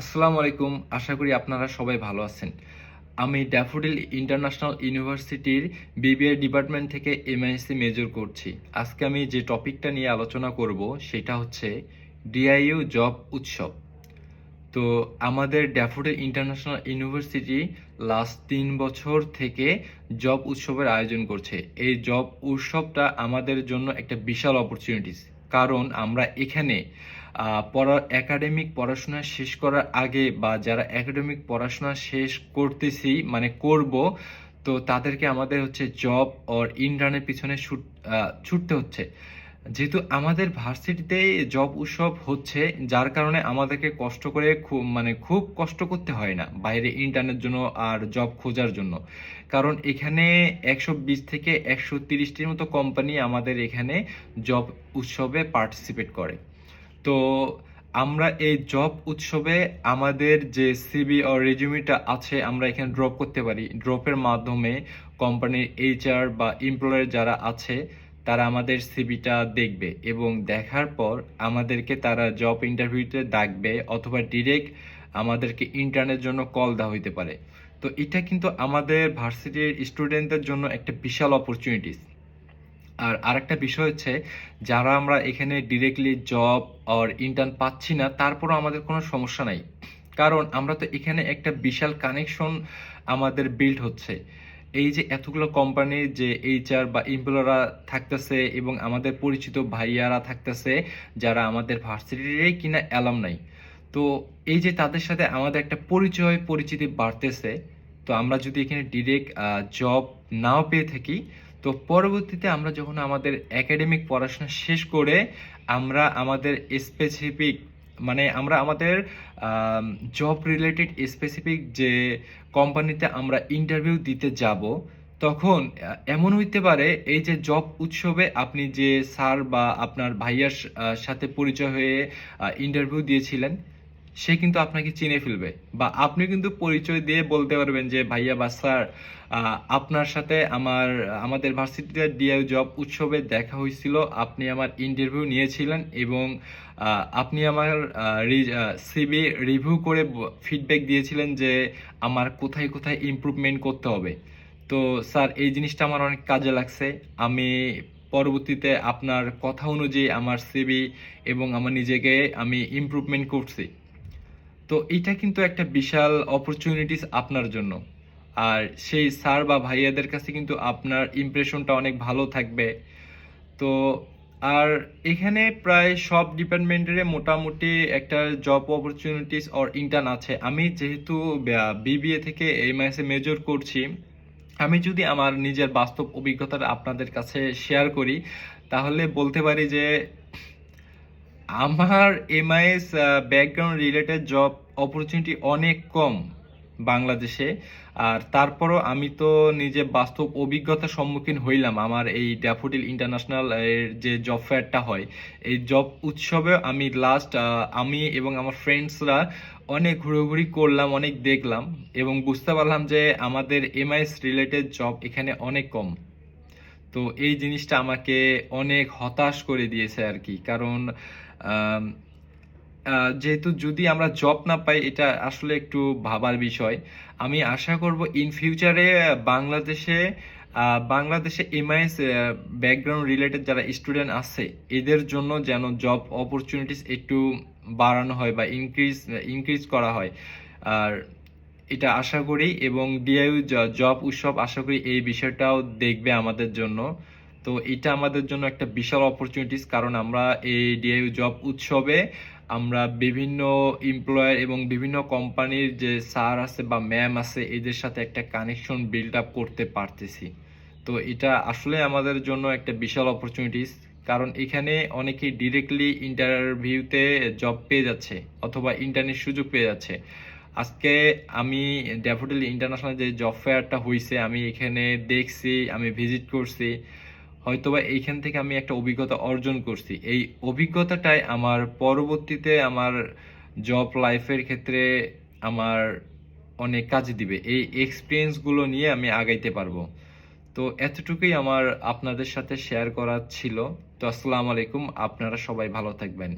আসসালামু আলাইকুম। আশা করি আপনারা সবাই ভালো আছেন। আমি ড্যাফোডিল ইন্টারন্যাশনাল ইউনিভার্সিটির বিবিএ ডিপার্টমেন্ট থেকে এমআইএসসি মেজর করছি। আজকে আমি যে টপিকটা নিয়ে আলোচনা করব সেটা হচ্ছে ডিআইইউ জব উৎসব। তো আমাদের ড্যাফোডিল ইন্টারন্যাশনাল ইউনিভার্সিটি লাস্ট ৩ বছর থেকে জব উৎসবের আয়োজন করছে। এই জব উৎসবটা আমাদের জন্য একটা বিশাল অপরচুনিটিস, কারণ আমরা এখানে একাডেমিক পড়াশোনা শেষ করার আগে বা যারা একাডেমিক পড়াশোনা শেষ করতেছি মানে করব, তো তাদেরকে আমাদের হচ্ছে জব অর ইন্টার্নের পিছনে ছুটতে হচ্ছে। যেহেতু আমাদের ভার্সিটিতে জব উৎসব হচ্ছে, যার কারণে আমাদেরকে কষ্ট করে খুব কষ্ট করতে হয় না বাইরে ইন্টার্নের জন্য আর জব খোঁজার জন্য। কারণ এখানে ১২০ থেকে ১৩০টির মতো কোম্পানি আমাদের এখানে জব উৎসবে পার্টিসিপেট করে। তো আমরা এই জব উৎসবে আমাদের যে সিভি অর রেজিউমিটা আছে আমরা এখানে ড্রপ করতে পারি। ড্রপের মাধ্যমে কোম্পানির এইচআর বা এমপ্লয়ার যারা আছে তারা আমাদের সিভিটা দেখবে এবং দেখার পর আমাদেরকে তারা জব ইন্টারভিউতে ডাকবে, অথবা ডিরেক্ট আমাদেরকে ইন্টার্নের জন্য কল দেওয়া হইতে পারে। তো এটা কিন্তু আমাদের ভার্সিটির স্টুডেন্টদের জন্য একটা বিশাল অপরচুনিটিস। আর আরেকটা বিষয় হচ্ছে, যারা আমরা এখানে ডিরেক্টলি জব অর ইন্টার্ন পাচ্ছি না তারপরও আমাদের কোনো সমস্যা নাই, কারণ আমরা তো এখানে একটা বিশাল কানেকশন আমাদের বিল্ড হচ্ছে। এই যে এতগুলো কোম্পানির যে এইচআর বা এমপ্লয়াররা থাকতেছে এবং আমাদের পরিচিত ভাইয়ারা থাকতেছে যারা আমাদের ভার্সিটিরই কিনা অ্যালামনাই, তো এই যে তাদের সাথে আমাদের একটা পরিচিতি বাড়তেছে। তো আমরা যদি এখানে ডিরেক্ট জব নাও পেয়ে থাকি, তো পরবর্তীতে আমরা যখন আমাদের একাডেমিক পড়াশোনা শেষ করে আমরা আমাদের স্পেসিফিক মানে আমরা আমাদের জব রিলেটেড স্পেসিফিক যে কোম্পানিতে আমরা ইন্টারভিউ দিতে যাব, তখন এমন হইতে পারে এই যে জব উৎসবে আপনি যে স্যার বা আপনার ভাইয়ার সাথে পরিচয় হয়ে ইন্টারভিউ দিয়েছিলেন, সে কিন্তু আপনাকে চিনে ফেলবে, বা আপনি কিন্তু পরিচয় দিয়ে বলতে পারবেন যে ভাইয়া বা স্যার, আপনার সাথে আমাদের ভার্সিটিতে ডিআই জব উৎসবে দেখা হয়েছিল, আপনি আমার ইন্টারভিউ নিয়েছিলেন এবং আপনি আমার সিভি রিভিউ করে ফিডব্যাক দিয়েছিলেন যে আমার কোথায় কোথায় ইমপ্রুভমেন্ট করতে হবে। তো স্যার, এই জিনিসটা আমার অনেক কাজে লাগছে। আমি পরবর্তীতে আপনার কথা অনুযায়ী আমার সিভি এবং আমার নিজেকে আমি ইমপ্রুভমেন্ট করছি। তো এটা কিন্তু একটা বিশাল অপরচুনিটিস আপনার জন্য। আর সেই স্যার বা ভাইয়াদের কাছে কিন্তু আপনার ইমপ্রেশনটা অনেক ভালো থাকবে। তো আর এখানে প্রায় সব ডিপার্টমেন্টের মোটামুটি একটা জব অপরচুনিটিস অর ইন্টার্ন আছে। আমি যেহেতু বিবিএ থেকে এমআইএসএ মেজর করছি, আমি যদি আমার নিজের বাস্তব অভিজ্ঞতাটা আপনাদের কাছে শেয়ার করি, তাহলে বলতে পারি যে আমার MIS background related job opportunity অনেক কম বাংলাদেশে। আর তারপরও আমি তো নিজে বাস্তব অভিজ্ঞতার সম্মুখীন হইলাম। আমার এই ড্যাফোডিল ইন্টারন্যাশনাল এর যে জব ফেয়ারটা হয়, এই জব উৎসবে আমি আমি এবং আমার ফ্রেন্ডসরা অনেক ঘোরাঘুরি করলাম, অনেক দেখলাম এবং বুঝতে পারলাম যে আমাদের এমআইএস রিলেটেড জব এখানে অনেক কম। তো এই জিনিসটা আমাকে অনেক হতাশ করে দিয়েছে আর কি, কারণ আম, যেহেতু যদি আমরা জব না পাই, এটা আসলে একটু ভাবার বিষয়। আমি আশা করব ইন ফিউচারে বাংলাদেশে এমআইএস ব্যাকগ্রাউন্ড রিলেটেড যারা স্টুডেন্ট আছে এদের জন্য যেন জব অপরচুনিটিস একটু বাড়ানো হয় বা ইনক্রিজ করা হয়। আর এটা আশা করি, এবং ডিআইইউ জব উৎসব আশা করি এই বিষয়টাও দেখবে আমাদের জন্য। তো এটা আমাদের জন্য একটা বিশাল অপরচুনিটিস, কারণ আমরা এই ডিআইইউ জব উৎসবে আমরা বিভিন্ন এমপ্লয়ার এবং বিভিন্ন কোম্পানির যে স্যার আছে বা ম্যাম আছে এদের সাথে একটা কানেকশন বিল্ড আপ করতে পারতেছি। তো এটা আসলে আমাদের জন্য একটা বিশাল অপরচুনিটিস, কারণ এখানে অনেকেই ডিরেক্টলি ইন্টারভিউতে জব পেয়ে যাচ্ছে অথবা ইন্টার্নের সুযোগ পেয়ে যাচ্ছে। আজকে আমি ড্যাফোডিল ইন্টারন্যাশনাল যে জব ফেয়ারটা হয়েছে আমি এখানে দেখছি, আমি ভিজিট করছি, হয়তোবা এইখান থেকে আমি একটা অভিজ্ঞতা অর্জন করছি। এই অভিজ্ঞতাটাই আমার পরবর্তীতে আমার জব লাইফের ক্ষেত্রে আমার অনেক কাজে দিবে। এই এক্সপিরিয়েন্সগুলো নিয়ে আমি আগাইতে পারবো। তো এতটুকুই আমার আপনাদের সাথে শেয়ার করা ছিল। তো আসসালামু আলাইকুম, আপনারা সবাই ভালো থাকবেন।